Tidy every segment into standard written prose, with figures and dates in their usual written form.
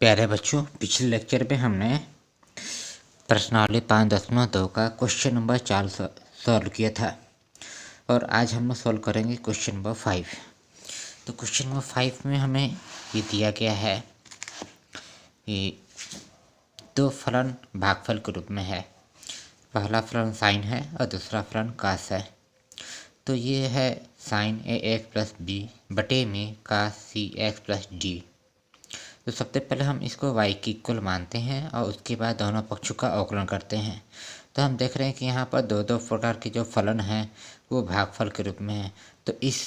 प्यारे बच्चों, पिछले लेक्चर में हमने प्रश्नावली 5.2 का क्वेश्चन नंबर 4 सॉल्व किया था और आज हम सॉल्व करेंगे क्वेश्चन नंबर 5। तो क्वेश्चन नंबर 5 में हमें ये दिया गया है कि दो फलन भागफल के रूप में है। पहला फलन साइन है और दूसरा फलन कास है। तो ये है साइन ए एक्स प्लस बी बटे में कास सी एक्स प्लस डी। तो सबसे पहले हम इसको y की इक्वल मानते हैं और उसके बाद दोनों पक्षों का अवकलन करते हैं। तो हम देख रहे हैं कि यहाँ पर दो दो प्रकार के जो फलन हैं वो भागफल के रूप में है। तो इस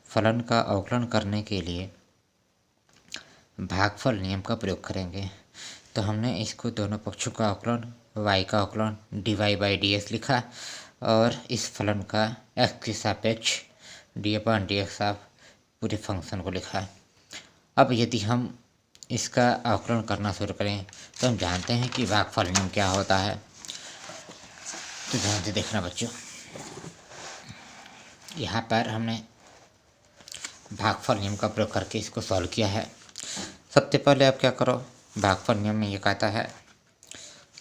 फलन का अवकलन करने के लिए भागफल नियम का प्रयोग करेंगे। तो हमने इसको दोनों पक्षों का अवकलन y का अवकलन dy/dx लिखा और इस फलन का x के सापेक्ष dy/dx ऑफ पूरे फंक्शन को लिखा। अब यदि हम इसका अवकलन करना शुरू करें तो हम जानते हैं कि भागफल नियम क्या होता है। तो ध्यान से देखना बच्चों, यहाँ पर हमने भागफल नियम का प्रयोग करके इसको सॉल्व किया है। सबसे पहले आप क्या करो, भागफल नियम में ये कहता है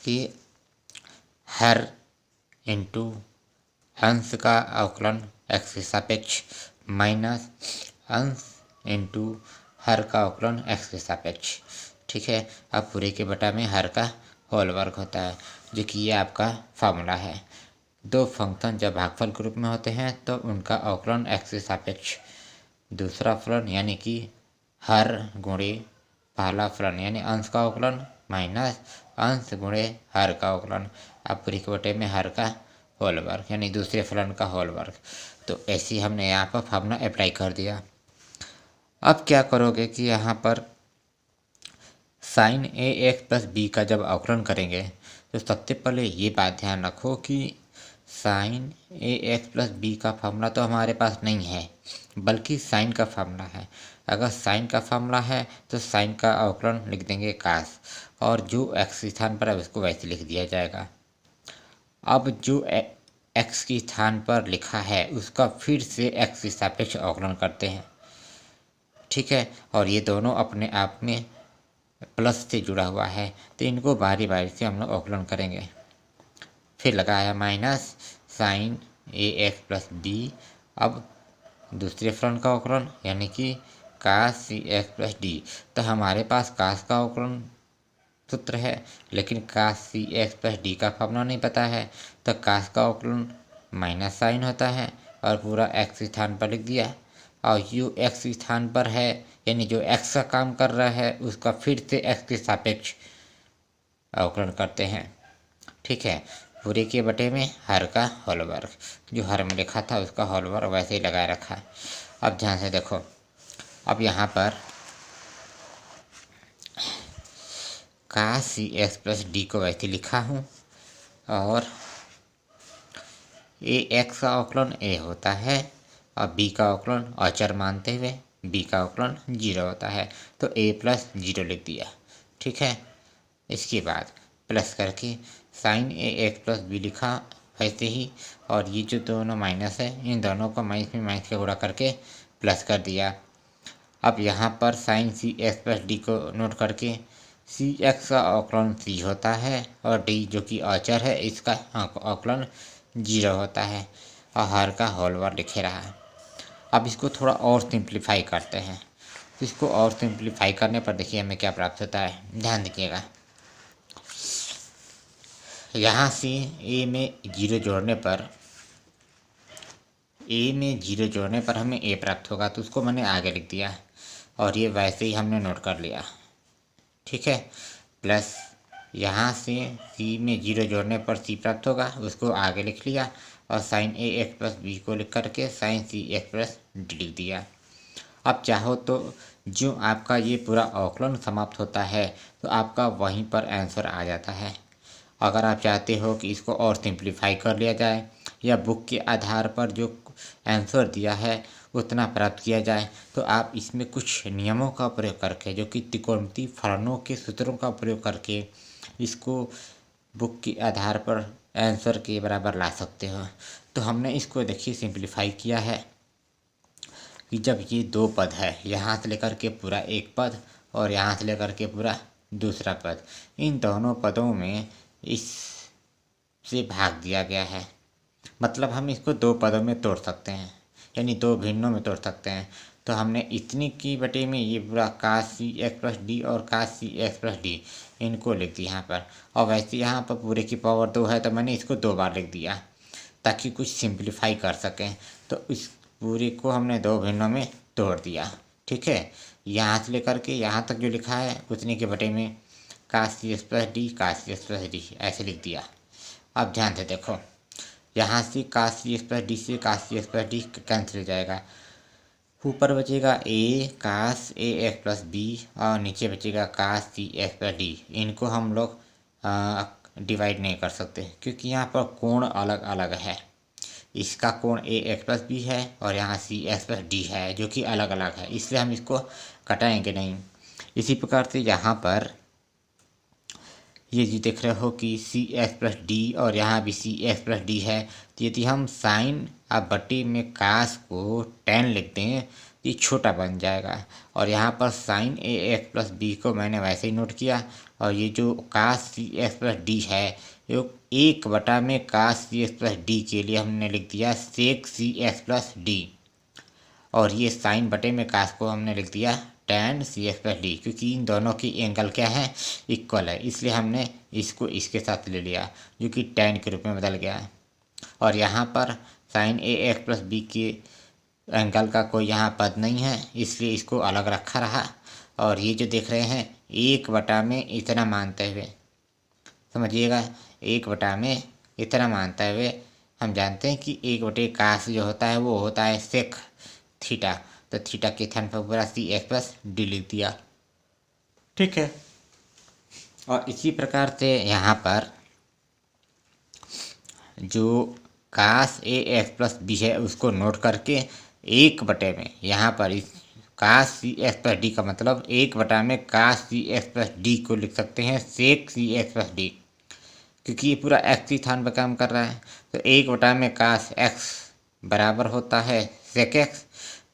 कि हर इंटू अंश का अवकलन x के सापेक्ष माइनस अंश इंटू हर का अवकलन x के सापेक्ष। ठीक है। अब पूरे के बटा में हर का होल वर्ग होता है, जो कि ये आपका फार्मूला है। दो फंक्शन जब भागफल के रूप में होते हैं तो उनका अवकलन x के सापेक्ष दूसरा फलन यानी कि हर गुणे पहला फलन यानी अंश का अवकलन माइनस अंश गुणे हर का अवकलन। अब पूरे के बटे में हर का होल वर्ग यानी दूसरे फलन का होल वर्ग। तो ऐसे ही हमने यहाँ पर फार्मूला अप्लाई कर दिया। अब क्या करोगे कि यहाँ पर साइन ए एक्स प्लस बी का जब अवकलन करेंगे तो सबसे पहले ये बात ध्यान रखो कि साइन ए एक्स प्लस बी का फार्मूला तो हमारे पास नहीं है, बल्कि साइन का फार्मूला है। अगर साइन का फार्मूला है तो साइन का अवकलन लिख देंगे कास और जो एक्स के स्थान पर है उसको वैसे लिख दिया जाएगा। अब जो एक्स के स्थान पर लिखा है उसका फिर से एक्स के सापेक्ष अवकलन करते हैं। ठीक है। और ये दोनों अपने आप में प्लस से जुड़ा हुआ है, तो इनको बारी बारी से हम लोग अवकलन करेंगे। फिर लगाया माइनस साइन ए एक्स प्लस बी। अब दूसरे फलन का अवकलन यानी कि कास सी एक्स प्लस डी। तो हमारे पास कास का अवकलन सूत्र है, लेकिन कास सी एक्स प्लस डी का फॉर्मूला नहीं पता है। तो कास का अवकलन माइनस साइन होता है और पूरा एक्स के स्थान पर लिख दिया। और जो एक्स के स्थान पर है यानी जो एक्स का काम कर रहा है उसका फिर से एक्स के सापेक्ष अवकलन करते हैं। ठीक है। पूरे के बटे में हर का होल वर्ग, जो हर में लिखा था उसका होल वर्ग वैसे ही लगाए रखा है। अब ध्यान से देखो, अब यहाँ पर कास सी एक्स प्लस डी को वैसे लिखा हूँ और ए एक्स का अवकलन ए होता है और बी का अवकलन अचर मानते हुए बी का अवकलन 0 होता है। तो a प्लस 0 लिख दिया। ठीक है। इसके बाद प्लस करके साइन ए एक्स प्लस बी लिखा वैसे ही, और ये जो दोनों माइनस है इन दोनों को माइनस में माइनस का गुणा करके प्लस कर दिया। अब यहाँ पर साइन सी एक्स प्लस डी को नोट करके सी एक्स का अवकलन सी होता है और डी जो कि अचर है इसका अवकलन 0 होता है और हर का होल वर्ग लिखे रहा है। अब इसको थोड़ा और सिंप्लीफाई करते हैं। तो इसको और सिंप्लीफाई करने पर देखिए हमें क्या प्राप्त होता है, ध्यान दीजिएगा। यहाँ से ए में 0 जोड़ने पर हमें ए प्राप्त होगा, तो उसको मैंने आगे लिख दिया और ये वैसे ही हमने नोट कर लिया। ठीक है। प्लस यहाँ से सी में 0 जोड़ने पर सी प्राप्त होगा, उसको आगे लिख लिया और साइन ए एक्स प्लस बी को लिख करके साइन सी एक्स प्लस डी लिख दिया। अब चाहो तो जो आपका ये पूरा अवकलन समाप्त होता है तो आपका वहीं पर आंसर आ जाता है। अगर आप चाहते हो कि इसको और सिंप्लीफाई कर लिया जाए या बुक के आधार पर जो आंसर दिया है उतना प्राप्त किया जाए, तो आप इसमें कुछ नियमों का प्रयोग करके, जो कि त्रिकोणमितीय फलनों के सूत्रों का प्रयोग करके इसको बुक के आधार पर आंसर के बराबर ला सकते हो। तो हमने इसको देखिए सिंप्लीफाई किया है कि जब ये दो पद है, यहाँ से लेकर के पूरा एक पद और यहाँ से लेकर के पूरा दूसरा पद, इन दोनों पदों में इस से भाग दिया गया है। मतलब हम इसको दो पदों में तोड़ सकते हैं, यानी दो भिन्नों में तोड़ सकते हैं। तो हमने इतनी की बटे में ये पूरा काश सी एक्स प्लस डी और काश सी एक्स प्लस डी इनको लिख दिया यहाँ पर। और वैसे यहाँ पर पूरे की पावर 2 है तो मैंने इसको 2 बार लिख दिया ताकि कुछ सिंप्लीफाई कर सकें। तो इस पूरे को हमने दो भिन्नों में तोड़ दिया। ठीक है, यहाँ से लेकर के यहाँ तक जो लिखा है उतने के बटे में काश सी एक्स प्लस डी काश सी एक्स प्लस डी ऐसे लिख दिया। अब ध्यान से देखो, यहाँ से काश सी एक्स प्लस डी से काश सी एक्स प्लस डी कैंसिल हो जाएगा। ऊपर बचेगा ए काश ए एक्स प्लस बी और नीचे बचेगा काश सी एक्स प्लस डी। इनको हम लोग डिवाइड नहीं कर सकते क्योंकि यहाँ पर कोण अलग अलग है। इसका कोण ए एक्स प्लस बी है और यहाँ सी एक्स प्लस डी है जो कि अलग अलग है, इसलिए हम इसको कटाएंगे नहीं। इसी प्रकार से यहाँ पर ये जो देख रहे हो कि सी एक्स प्लस डी और यहाँ भी सी एक्स प्लस डी है, तो यदि हम साइन अब बटे में काश को टेन लिखते हैं तो ये छोटा बन जाएगा। और यहाँ पर साइन ए एक्स प्लस बी को मैंने वैसे ही नोट किया और ये जो काश सी एक्स प्लस डी है ये 1 में काश सी एक्स प्लस डी के लिए हमने लिख दिया सेक सी एक्स प्लस डी। और ये साइन बटे में काश को हमने लिख दिया tan सी एक्स प्लस डी, क्योंकि इन दोनों की एंगल क्या है, इक्वल है, इसलिए हमने इसको इसके साथ ले लिया जो कि tan के रूप में बदल गया है। और यहाँ पर साइन ए एक्स प्लस बी के एंगल का कोई यहाँ पद नहीं है, इसलिए इसको अलग रखा रहा। और ये जो देख रहे हैं 1 में इतना मानते हुए, समझिएगा 1 में इतना मानते हुए हम जानते हैं कि 1 काश जो होता है वो होता है सेक थीटा, तो थीटा के स्थान पर पूरा सी एक्स प्लस डी लिख दिया। ठीक है, और इसी प्रकार से यहाँ पर जो काश ए एक्स प्लस बी है उसको नोट करके 1 में यहाँ पर इस काश सी एक्स प्लस डी का मतलब 1 में काश सी एक्स प्लस डी को लिख सकते हैं सेक सी एक्स प्लस डी, क्योंकि ये पूरा एक्स के स्थान पर काम कर रहा है। तो 1 में काश एक्स बराबर होता है सेक एक्स,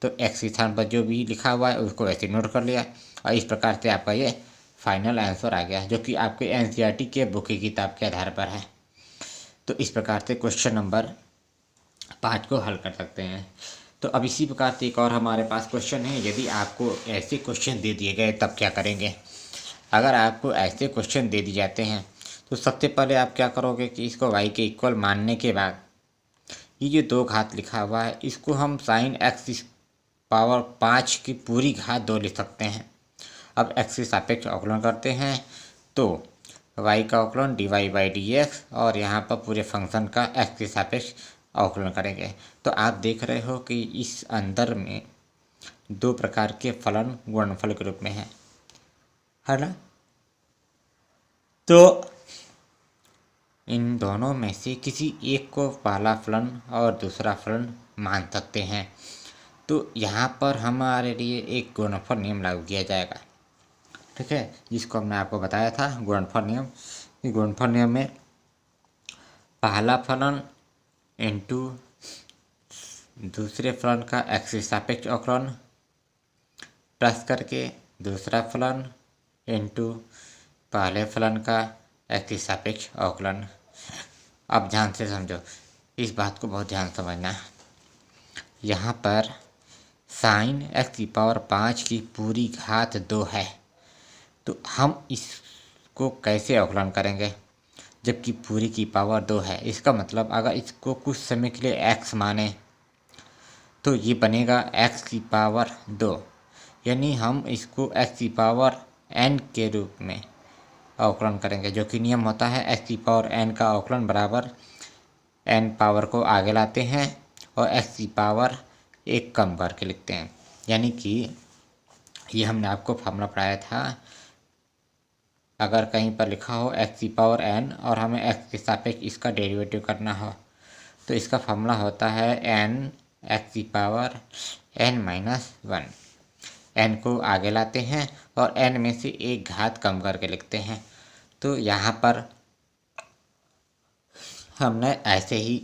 तो एक्स के स्थान पर जो भी लिखा हुआ है उसको वैसे नोट कर लिया और इस प्रकार से आपका ये फाइनल आंसर आ गया जो कि आपके एनसीईआरटी के बुक की किताब के आधार पर है। तो इस प्रकार से क्वेश्चन नंबर 5 को हल कर सकते हैं। तो अब इसी प्रकार से एक और हमारे पास क्वेश्चन है, यदि आपको ऐसे क्वेश्चन दे दिए गए तब क्या करेंगे। अगर आपको ऐसे क्वेश्चन दे दिए जाते हैं तो सबसे पहले आप क्या करोगे कि इसको y के इक्वल मानने के बाद ये जो 2 घात लिखा हुआ है इसको हम साइन एक्स पावर 5 की पूरी घात 2 लिख सकते हैं। अब x के सापेक्ष अवकलन करते हैं तो y का अवकलन dy बाई डी एक्स और यहाँ पर पूरे फंक्शन का x के सापेक्ष अवकलन करेंगे। तो आप देख रहे हो कि इस अंदर में 2 प्रकार के फलन गुणनफल के रूप में है ना। तो इन दोनों में से किसी एक को पहला फलन और दूसरा फलन मान सकते हैं। तो यहाँ पर हमारे लिए एक गुणनफल नियम लागू किया जाएगा, ठीक है, जिसको हमने आपको बताया था गुणनफल नियम। गुणनफल नियम में पहला फलन इनटू दूसरे फलन का x के सापेक्ष अवकलन प्लस करके दूसरा फलन इनटू पहले फलन का x के सापेक्ष अवकलन। अब ध्यान से समझो, इस बात को बहुत ध्यान समझना। यहाँ पर साइन एक्स की पावर 5 की पूरी घात 2 है, तो हम इसको कैसे अवकलन करेंगे जबकि पूरी की पावर 2 है। इसका मतलब अगर इसको कुछ समय के लिए x माने तो ये बनेगा x की पावर 2, यानी हम इसको x की पावर n के रूप में अवकलन करेंगे, जो कि नियम होता है x की पावर n का अवकलन बराबर n पावर को आगे लाते हैं और x की पावर 1 कम करके लिखते हैं। यानी कि ये हमने आपको फार्मूला पढ़ाया था, अगर कहीं पर लिखा हो x की पावर n और हमें x के सापेक्ष इसका डेरिवेटिव करना हो तो इसका फार्मूला होता है n x की पावर n माइनस 1। n को आगे लाते हैं और n में से एक घात कम करके लिखते हैं। तो यहाँ पर हमने ऐसे ही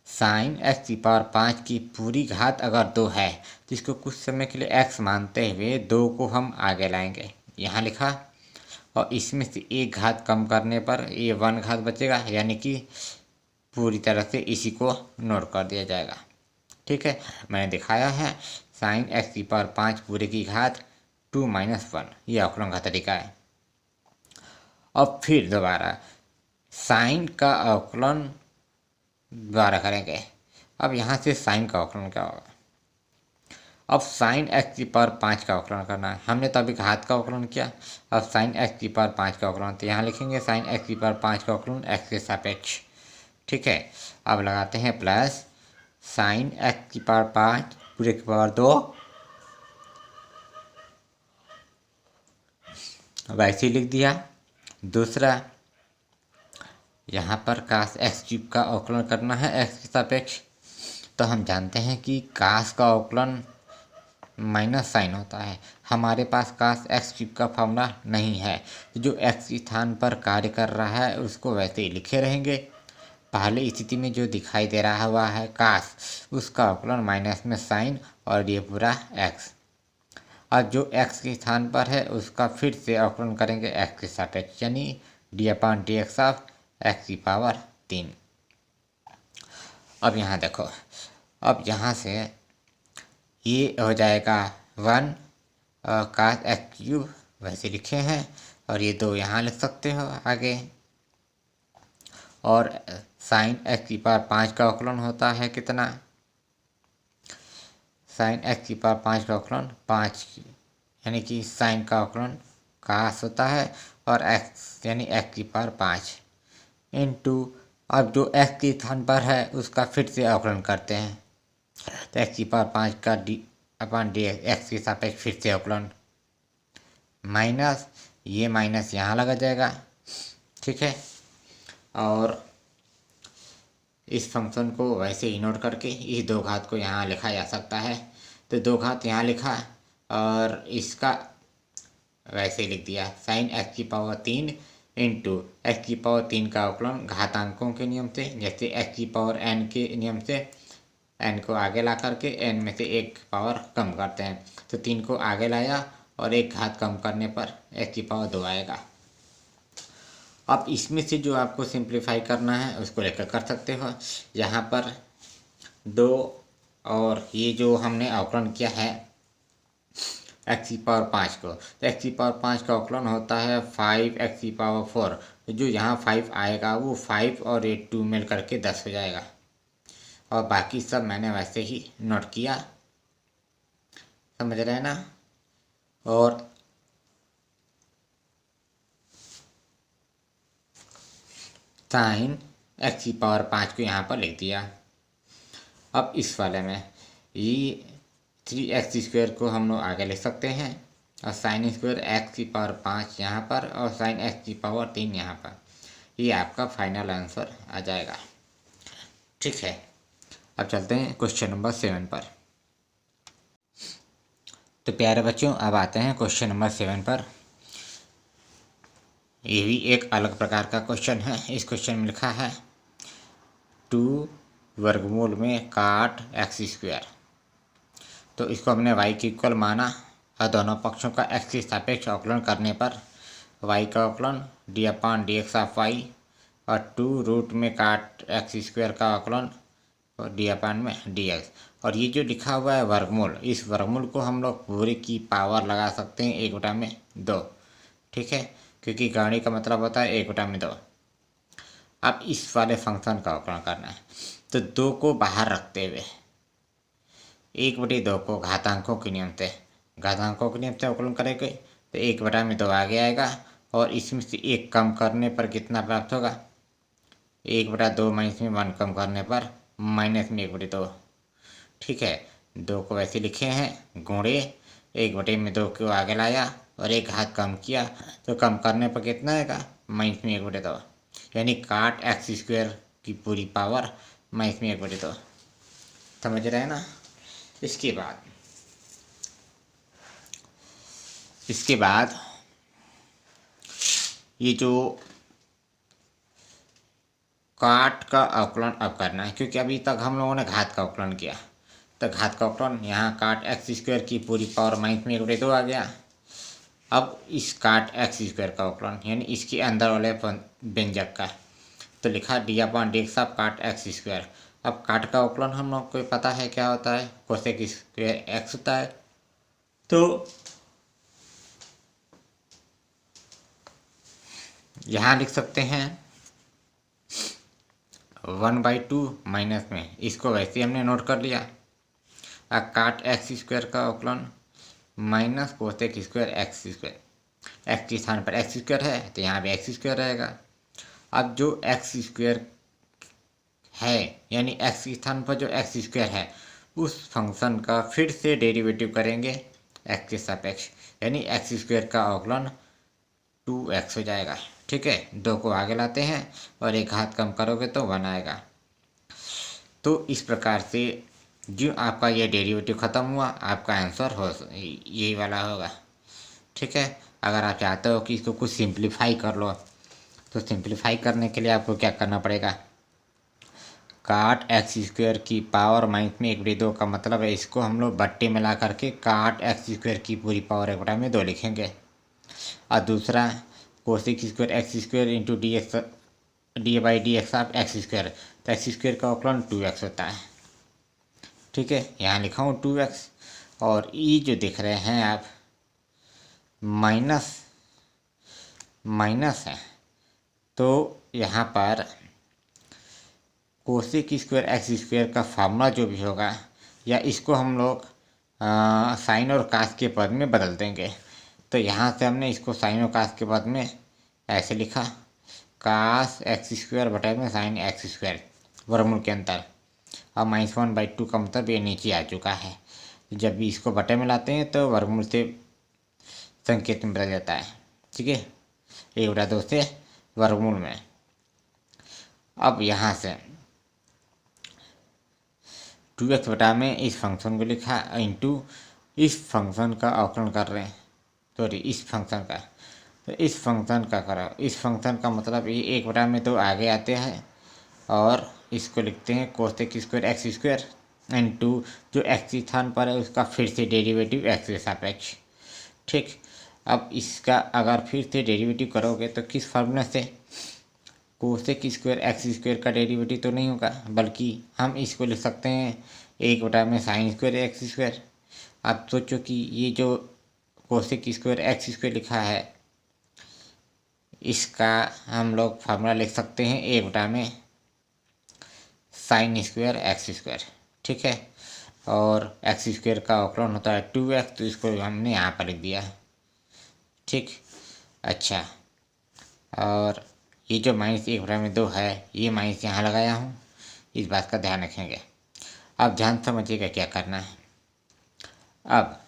साइन एक्स की पावर 5 की पूरी घात अगर 2 है तो इसको कुछ समय के लिए x मानते हुए 2 को हम आगे लाएंगे, यहाँ लिखा। और इसमें से एक घात कम करने पर ये 1 घात बचेगा, यानी कि पूरी तरह से इसी को नोट कर दिया जाएगा। ठीक है, मैंने दिखाया है साइन एक्स की पावर 5 पूरे की घात 2 - 1, यह अवकलन का तरीका है। अब फिर दोबारा साइन का अवकलन दोबारा करेंगे। अब यहाँ से साइन का अवकलन क्या होगा? अब साइन एक्स की पावर 5 का अवकलन करना है। हमने तो अभी घात का अवकलन किया, अब साइन एक्स की पावर 5 का अवकलन, तो यहाँ लिखेंगे साइन एक्स की पावर 5 का अवकलन एक्स के सापेक्ष। ठीक है, अब लगाते हैं प्लस साइन एक्स की पावर 5 पूरे की पावर 2, वैसे ही लिख दिया। दूसरा, यहाँ पर कास एक्स क्यूब का अवकलन करना है एक्स के सापेक्ष, तो हम जानते हैं कि कास का अवकलन माइनस साइन होता है। हमारे पास कास एक्स क्यूब का फॉर्मूला नहीं है, तो जो एक्स के स्थान पर कार्य कर रहा है उसको वैसे ही लिखे रहेंगे। पहले स्थिति में जो दिखाई दे रहा हुआ है कास, उसका अवकलन माइनस में साइन और ये पूरा एक्स। अब जो एक्स के स्थान पर है उसका फिर से अवकलन करेंगे एक्स के सापेक्ष, यानी d/dx ऑफ एक्स की पावर 3। अब यहाँ देखो, अब यहाँ से ये हो जाएगा 1 और कास एक्स क्यूब वैसे लिखे हैं, और ये 2 यहाँ लिख सकते हो आगे। और साइन एक्स की पावर 5 का अवकलन होता है कितना? साइन एक्स की पावर 5 का अवकलन 5, यानी कि साइन का अवकलन कास होता है और एक्स यानी एक्स की पावर 5 इंटू, अब जो एक्स के स्थान पर है उसका फिर से अवकलन करते हैं, तो एक्स की पावर 5 का d/d एक्स के सापेक्ष फिर से अवकलन, माइनस ये माइनस यहाँ लगा जाएगा। ठीक है, और इस फंक्शन को वैसे ही नोट करके इस 2 घात को यहाँ लिखा जा सकता है, तो 2 घात यहाँ लिखा और इसका वैसे ही लिख दिया साइन एक्स की पावर 3 इंटू एक्स की पावर 3 का अवकलन घातांकों के नियम से, जैसे एक्स की पावर n के नियम से n को आगे ला करके n में से एक पावर कम करते हैं, तो 3 को आगे लाया और एक घात कम करने पर x की पावर 2 आएगा। अब इसमें से जो आपको सिंप्लीफाई करना है उसको लेकर कर सकते हो। यहाँ पर 2 और ये जो हमने अवकलन किया है एक्स की पावर 5 को, तो एक्स की पावर 5 का अवकलन होता है 5 एक्स की पावर 4, तो जो यहाँ 5 आएगा वो 5 और 2 मिल करके 10 हो जाएगा। और बाकी सब मैंने वैसे ही नोट किया, समझ रहे हैं ना। और साइन एक्स की पावर 5 को यहाँ पर लिख दिया। अब इस वाले में ये 3x² को हम लोग आगे लिख सकते हैं, और साइन स्क्वायर एक्स की पावर 5 यहाँ पर और साइन एक्स की पावर 3 यहाँ पर, ये आपका फाइनल आंसर आ जाएगा। ठीक है, अब चलते हैं क्वेश्चन नंबर 7 पर। तो प्यारे बच्चों, अब आते हैं क्वेश्चन नंबर 7 पर। ये भी एक अलग प्रकार का क्वेश्चन है। इस क्वेश्चन में लिखा है 2 वर्गमूल में काट x², तो इसको हमने y के इक्वल माना और दोनों पक्षों का x के सापेक्ष अवकलन करने पर y का अवकलन d/dx ऑफ y और 2 रूट में काट x² का अवकलन और d/dx। और ये जो लिखा हुआ है वर्गमूल, इस वर्गमूल को हम लोग पूरे की पावर लगा सकते हैं 1/2। ठीक है, क्योंकि गणित का मतलब होता है 1/2। अब इस वाले फंक्शन का अवकलन करना है, तो 2 को बाहर रखते हुए 1/2 को घातांकों के नियम से अवकलन करेंगे, तो 1/2 आगे आएगा और इसमें से 1 कम करने पर कितना प्राप्त होगा? 1/2 में इसमें 1 कम करने पर माइनस में 1/2। ठीक है, 2 को वैसे लिखे हैं गुणे 1/2 को आगे लाया और एक घात कम किया, तो कम करने पर कितना आएगा? माइनस में 1/2, यानी काट x² की पूरी पावर माइनस में 1/2। समझ रहे हैं ना। इसके बाद ये जो काट का अवकलन अब करना है, क्योंकि अभी तक हम लोगों ने घात का अवकलन किया। तो घात का अवकलन यहाँ काट एक्स स्क्वायर की पूरी पावर माइनस में 1/2 आ गया। अब इस काट एक्स स्क्वायर का अवकलन यानी इसके अंदर वाले व्यंजक का, तो लिखा d/dx ऑफ काट एक्स स्क्वायर। अब काट का अवकलन हम लोग को पता है क्या होता है, कोसेक स्क्वायर एक्स होता है। तो यहाँ लिख सकते हैं 1/2 माइनस में, इसको वैसे हमने नोट कर लिया। अब काट एक्स स्क्वायर का अवकलन minus cosec square x square, x के स्थान पर एक्स स्क्वायर है तो यहाँ भी एक्स स्क्वायर रहेगा। अब जो एक्स स्क्वायर है यानी एक्स के स्थान पर जो एक्स स्क्वायर है उस फंक्शन का फिर से डेरिवेटिव करेंगे एक्स के सापेक्ष, यानी एक्स स्क्वायर का अवकलन 2x हो जाएगा। ठीक है, 2 को आगे लाते हैं और एक घात कम करोगे तो 1 आएगा। तो इस प्रकार से जो आपका ये डेरिवेटिव ख़त्म हुआ, आपका आंसर हो यही वाला होगा। ठीक है, अगर आप चाहते हो कि इसको कुछ सिंप्लीफाई कर लो तो सिंप्लीफाई करने के लिए आपको क्या करना पड़ेगा, काट एक्स स्क्वायर की पावर माइनस में 1/2 का मतलब है इसको हम लोग बट्टे में ला करके काट एक्स स्क्वायर की पूरी पावर 1/2 लिखेंगे। और दूसरा cosec square x square into d/dx of x square, तो एक्स स्क्वायर का अवकलन 2x होता है। ठीक है, यहाँ लिखा हूँ 2x, और ये जो देख रहे हैं आप माइनस माइनस है, तो यहाँ पर कोसेक स्क्वायर एक्स स्क्वायर का फार्मूला जो भी होगा, या इसको हम लोग साइन और कास के पद में बदल देंगे। तो यहाँ से हमने इसको साइन और कास के पद में ऐसे लिखा, कास एक्स स्क्वायर बटे में साइन एक्स स्क्वायर वर्गमूल के अंतर। अब -1/2 का मतलब ये नीचे आ चुका है। जब भी इसको बटे में लाते हैं तो वर्गमूल से संकेत में बदल जाता है। ठीक है, 1/2 से वर्गमूल में। अब यहाँ से 2x बटा में इस फंक्शन को लिखा इंटू इस फंक्शन का अवकलन कर रहे हैं, सॉरी इस फंक्शन का, तो इस फंक्शन का करो। इस फंक्शन का मतलब ये 1/2 आगे आते हैं और इसको लिखते हैं cosec square x square into जो एक्स स्थान पर है उसका फिर से डेरिवेटिव एक्स के सापेक्ष। ठीक, अब इसका अगर फिर से डेरिवेटिव करोगे तो किस फार्मूला से, कोसेक स्क्वायर एक्स स्क्वायर का डेरिवेटिव तो नहीं होगा, बल्कि हम इसको लिख सकते हैं 1/2 में साइन स्क्वायर एक्स स्क्वायर। आप सोचो कि ये जो कोसेक स्क्वायर एक्स स्क्वायर लिखा है इसका हम लोग फार्मूला लिख सकते हैं 1/2 में साइन स्क्वायर एक्स स्क्वायर। ठीक है, और एक्स स्क्वायर का अवकलन होता है 2x, तो इसको हमने यहाँ पर लिख दिया। ठीक, अच्छा, और ये जो -1/2 है ये माइनस यहाँ लगाया हूँ, इस बात का ध्यान रखेंगे। अब ध्यान समझिएगा क्या करना है। अब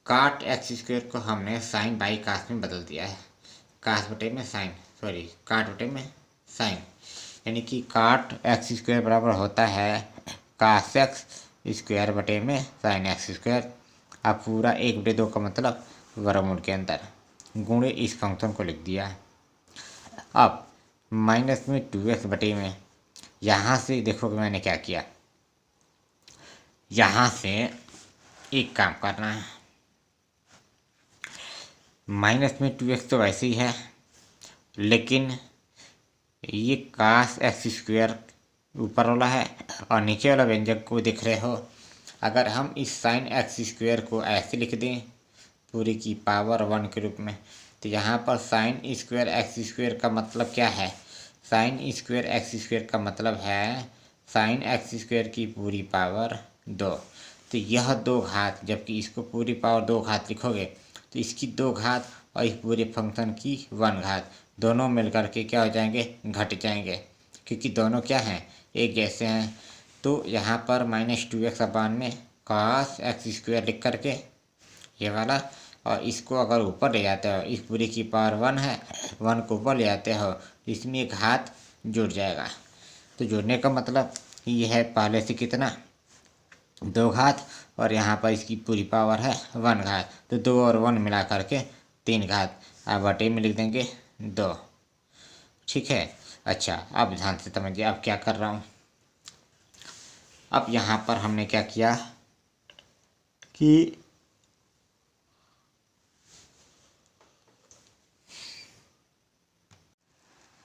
काट एक्स स्क्वायर को हमने साइन बाई कास में बदल दिया है, कास बटे में साइन, सॉरी काट बटे में साइन, यानी कि काट एक्स स्क्वायर बराबर होता है कास एक्स स्क्वायर बटे में साइन एक्स स्क्वायर। अब पूरा 1/2 का मतलब वर्गमूल के अंदर गुणे इस फंक्शन को लिख दिया। अब माइनस में 2x बटे में, यहाँ से देखो कि मैंने क्या किया, यहाँ से एक काम करना है, माइनस में 2x तो वैसे ही है, लेकिन ये कास एक्स स्क्वायर ऊपर वाला है और नीचे वाला व्यंजक को दिख रहे हो। अगर हम इस साइन एक्स स्क्वायर को ऐसे लिख दें पूरी की पावर 1 के रूप में, तो यहाँ पर साइन स्क्वायर एक्स स्क्वायर का मतलब क्या है, साइन स्क्वायर एक्स स्क्वायर का मतलब है साइन एक्स स्क्वायर की पूरी पावर 2। तो यह 2 घात, जबकि इसको पूरी पावर 2 घात लिखोगे तो इसकी 2 घात और इस पूरे फंक्शन की 1 घात दोनों मिलकर के क्या हो जाएंगे, घट जाएंगे, क्योंकि दोनों क्या हैं, एक जैसे हैं। तो यहाँ पर -2x अपान में कास एक्स स्क्वायर लिख करके ये वाला, और इसको अगर ऊपर ले जाते हो, इस पूरी की पावर 1 है, 1 को ऊपर ले जाते हो, इसमें एक घात जुड़ जाएगा। तो जुड़ने का मतलब ये है पहले से कितना, 2 घात, और यहाँ पर इसकी पूरी पावर है 1 घात, तो 2 और 1 मिला करके 3 घात। अब बटे में लिख देंगे 2। ठीक है, अच्छा, अब ध्यान से समझिए अब क्या कर रहा हूँ। अब यहाँ पर हमने क्या किया कि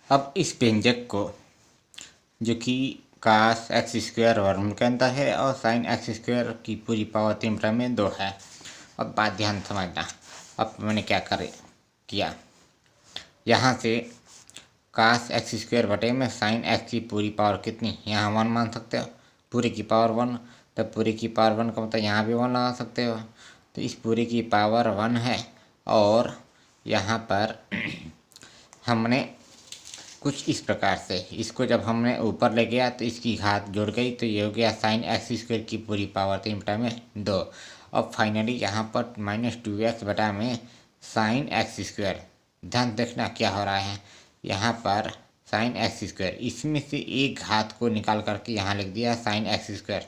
अब इस व्यंजक को जो कि कास एक्स स्क्वायर वर्गमूल के अंदर है और साइन एक्स स्क्वायर की पूरी पावर 3 में 2 है। अब बात ध्यान समझना। अब मैंने क्या किया, यहाँ से कास एक्स स्क्वायर बटे में साइन एक्स की पूरी पावर कितनी, यहाँ 1 मान सकते हो, पूरी की पावर 1, तो पूरी की पावर 1 का मतलब यहाँ भी 1 लगा सकते हो। तो इस पूरी की पावर 1 है और यहाँ पर हमने कुछ इस प्रकार से इसको जब हमने ऊपर ले गया तो इसकी घात जुड़ गई, तो ये हो गया साइन एक्स स्क्वायर की पूरी पावर 3 में 2। अब फाइनली यहाँ पर -2x बटा में साइन एक्स स्क्वायर। ध्यान देखना क्या हो रहा है, यहाँ पर साइन एक्स स्क्वायर, इसमें से एक घात को निकाल करके यहाँ लिख दिया साइन एक्स स्क्वायर।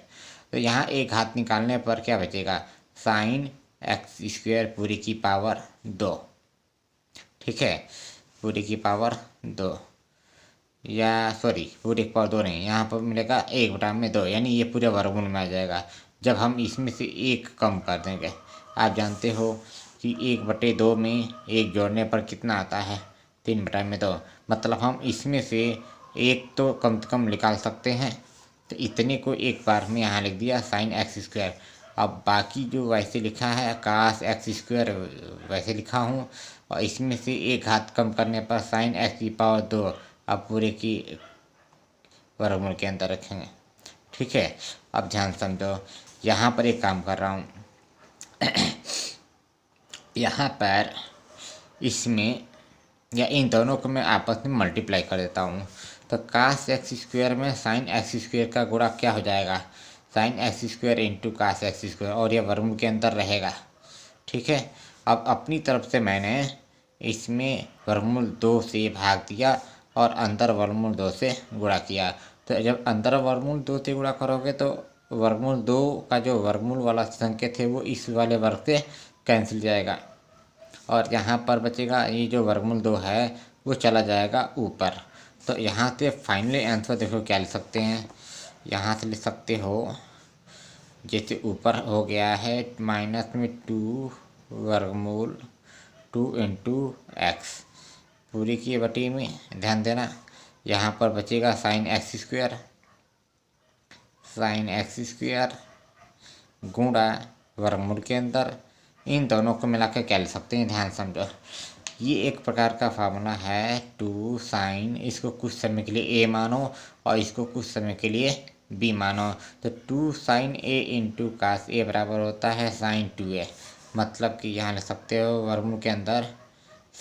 तो यहाँ एक घात निकालने पर क्या बचेगा, साइन एक्स स्क्वायर पूरी की पावर 2। ठीक है, पूरी की पावर 2 या सॉरी पूरी की पावर 2 नहीं, यहाँ पर मिलेगा 1/2, यानी ये पूरे वर्गमूल में आ जाएगा जब हम इसमें से एक कम कर देंगे। आप जानते हो कि 1/2 में एक जोड़ने पर कितना आता है, 3/2। मतलब हम इसमें से एक तो कम से कम निकाल सकते हैं, तो इतने को एक बार में यहाँ लिख दिया साइन एक्स स्क्वायर। अब बाकी जो वैसे लिखा है कास एक्स स्क्वायर वैसे लिखा हूँ, और इसमें से एक घात कम करने पर साइन एक्स की पावर 2 अब पूरे की वर्गमूल के अंदर रखेंगे। ठीक है, अब ध्यान समझो, यहाँ पर एक काम कर रहा हूँ यहाँ पर इसमें या इन दोनों को मैं आपस में मल्टीप्लाई कर देता हूँ। तो कास एक्स स्क्वायर में साइन एक्स स्क्वायर का गुणा क्या हो जाएगा, sine X square into cos X square, और यह वर्गमूल के अंदर रहेगा। ठीक है, अब अपनी तरफ से मैंने इसमें वर्गमूल 2 से भाग दिया और अंदर वर्गमूल 2 से गुणा किया। तो जब अंदर वर्गमूल 2 से गुणा करोगे तो वर्गमूल 2 का जो वर्गमूल वाला संकेत है वो इस वाले वर्ग से कैंसिल जाएगा, और यहाँ पर बचेगा ये जो वर्गमूल 2 है वो चला जाएगा ऊपर। तो यहाँ से फाइनली आंसर देखो क्या लिख सकते हैं, यहाँ से लिख सकते हो जैसे ऊपर हो गया है -2 वर्गमूल 2 इंटू एक्स पूरी की बटी में। ध्यान देना यहाँ पर बचेगा साइन एक्स स्क्वायर गुणा वर्गमूल के अंदर, इन दोनों को मिला कर क्या लिख सकते हैं, ध्यान समझो। ये एक प्रकार का फार्मूला है 2 साइन, इसको कुछ समय के लिए ए मानो और इसको कुछ समय के लिए बी मानो। तो 2 साइन ए इंटू कास ए बराबर होता है साइन 2a। मतलब कि यहाँ लिख सकते हो वर्गमूल के अंदर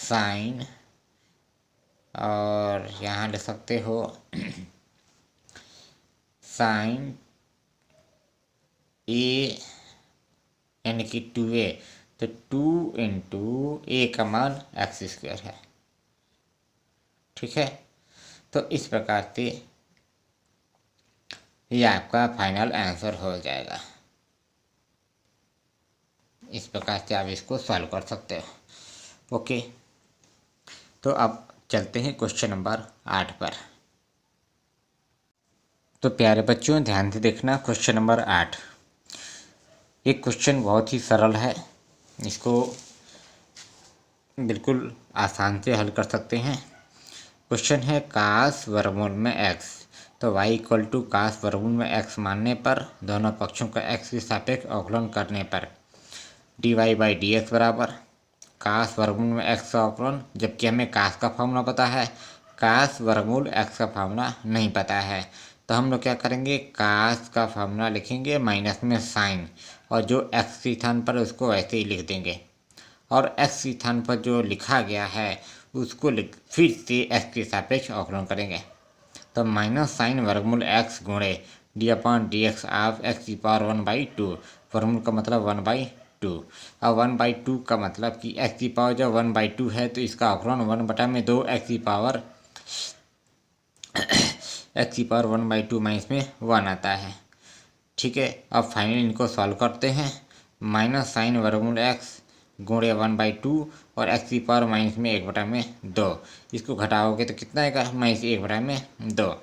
साइन, और यहाँ लिख सकते हो साइन ए यानी कि 2a। तो 2 इंटू ए का मान एक्स स्क्वायर है। ठीक है, तो इस प्रकार से ये आपका फाइनल आंसर हो जाएगा। इस प्रकार से आप इसको सॉल्व कर सकते हो। ओके, तो अब चलते हैं क्वेश्चन नंबर 8 पर। तो प्यारे बच्चों ध्यान से देखना, क्वेश्चन नंबर 8 एक क्वेश्चन बहुत ही सरल है, इसको बिल्कुल आसान से हल कर सकते हैं। क्वेश्चन है कास वर्गमूल में x, तो y इक्वल टू कास वर्गमूल में x मानने पर दोनों पक्षों का x के सापेक्ष अवकलन करने पर dy/dx बराबर कास वर्गमूल में x का अवकलन, जबकि हमें कास का फॉर्मूला पता है, कास वर्गमूल x का फॉर्मूला नहीं पता है। तो हम लोग क्या करेंगे, कास का फॉर्मूला लिखेंगे माइनस में साइन, और जो x के स्थान पर उसको वैसे ही लिख देंगे, और x के स्थान पर जो लिखा गया है उसको फिर से x के सापेक्ष अवकलन करेंगे। तो माइनस साइन वर्गमूल x गुणे d/dx ऑफ x की पावर 1/2, वर्गमूल का मतलब 1/2। अब 1/2 का मतलब कि x की पावर जब 1/2 है तो इसका अवकलन 1/2 x की पावर 1/2 माइनस में 1 आता है। ठीक है, अब फाइनली इनको सॉल्व करते हैं। माइनस साइन वर्गमूल x गुणे 1/2 और एक्स की पावर माइनस में 1/2। इसको घटाओगे तो कितना आएगा, -1/2।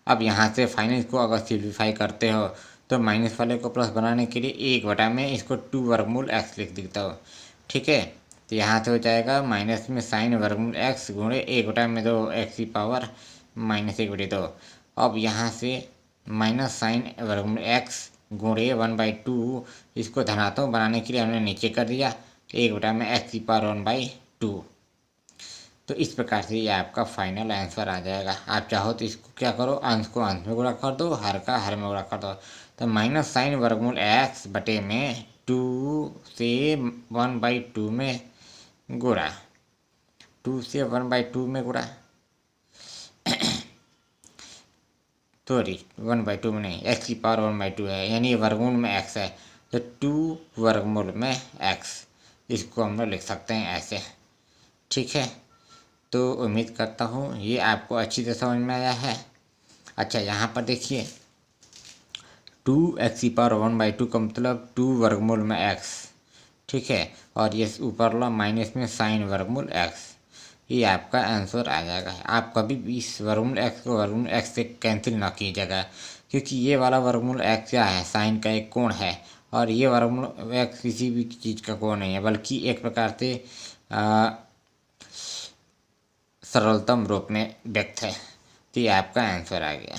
अब यहाँ से फाइनल को अगर सिंप्लीफाई करते हो तो माइनस वाले को प्लस बनाने के लिए 1 में इसको 2 वर्गमूल एक्स लिख देता हो। ठीक है, तो यहाँ से हो जाएगा माइनस में साइन वर्गमूल एक्स गुणे 1/2 एक्स की पावर -1/2। अब यहाँ से माइनस साइन वर्गमूल एक्स गुणे 1/2 इसको धनात्मक बनाने के लिए हमने नीचे कर दिया 1 में एक्स की पावर 1/2। तो इस प्रकार से ये आपका फाइनल आंसर आ जाएगा। आप चाहो तो इसको क्या करो, अंश को अंश में गुणा कर दो, हर का हर में गुणा कर दो। तो माइनस साइन वर्गमूल एक्स बटे में 2 से 1/2 में गुणा, 2 से 1/2 में गुणा, सॉरी 1/2 में नहीं, एक्स की पावर 1/2 है, यानी वर्गमूल में एक्स है तो 2 वर्गमूल में एक्स, इसको हम लोग लिख सकते हैं ऐसे। ठीक है, तो उम्मीद करता हूँ ये आपको अच्छी तरह समझ में आया है। अच्छा, यहाँ पर देखिए 2x की पावर 1/2 का मतलब 2 वर्गमूल में x। ठीक है, और ये ऊपर वाला माइनस में साइन वर्गमूल x, ये आपका आंसर आ जाएगा। आप कभी भी इस वर्गमूल x को वर्गमूल x से कैंसिल ना कीजिएगा, क्योंकि ये वाला वर्गमूल x क्या है, साइन का एक कोण है, और ये वर्गमूल x किसी भी चीज़ का कोण नहीं है, बल्कि एक प्रकार से सरलतम रूप में व्यक्त है। तो ये आपका आंसर आ गया।